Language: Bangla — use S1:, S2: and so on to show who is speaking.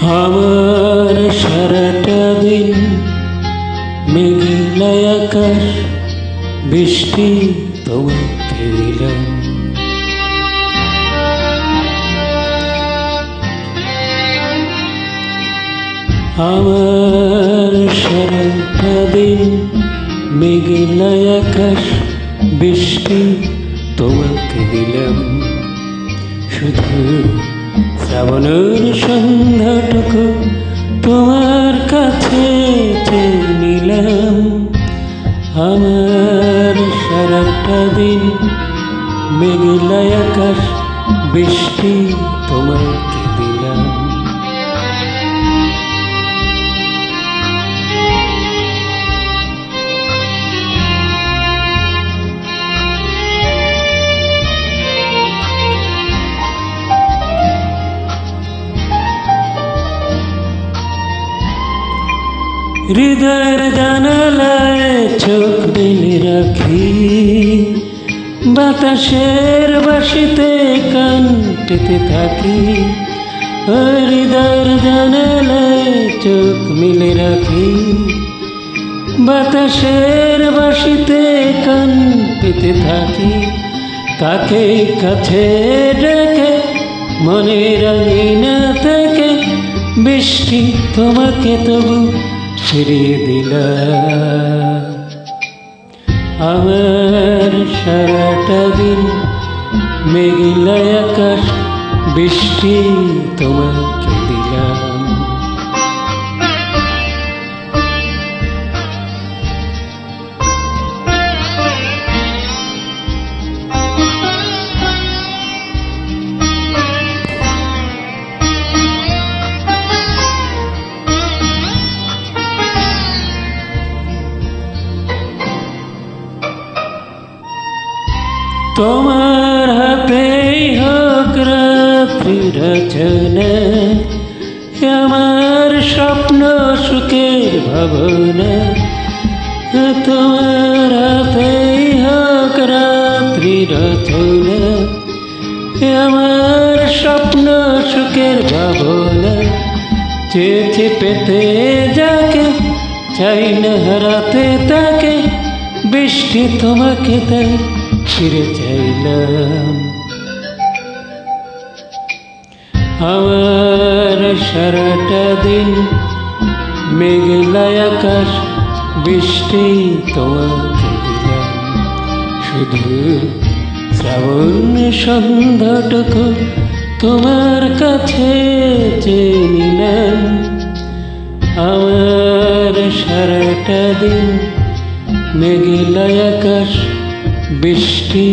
S1: আমার সারাটা দিন মেঘলা আকাশ, বৃষ্টি তোমাকে দিলাম। আমার সারাটা দিন মেঘলা আকাশ, বৃষ্টি তোমাকে দিলাম। শুধু শ্রাবণের সন্ধ্যাটুকু তোমার কাছে চেয়ে নিলাম। আমার সারাটা দিন মেঘলা আকাশ, বৃষ্টি তোমাকে দিলাম। হৃদয়ের জানালায় চোখ মেলে রাখি, বাতাসের বাঁশিতে কান পেতে থাকি। হৃদয়ের জানালায় চোখ মেলে রাখি, বাতাসের বাঁশিতে কান পেতে থাকি। তাকে কাছে ডেকে মনের আঙিনা থেকে বৃষ্টি তোমাকে তবু ফিরিয়ে দিলাম। আমার সারাটা দিন মেঘলা আকাশ, বৃষ্টি তোমাকে দিলাম। তোমার হাতেই হোক রাত্রি রচনা, আমার স্বপ্ন সুখের ভাবনা। তোমার হাতেই হোক রাত্রি রচনা, আমার স্বপ্ন সুখের ভাবনা। চেয়েছি পেতে যাকে, চাই না হারাতে তাকে, বৃষ্টি তোমাকে তাই ফিরে চাইলাম। আমার সারাটা দিন মেঘলা আকাশ, বৃষ্টি তোমাকে দিলাম। শুধু শ্রাবণ সন্ধ্যাটুকু তোমার কাছে চেয়ে নিলাম। আমার সারাটা দিন মেঘলা আকাশ, বৃষ্টি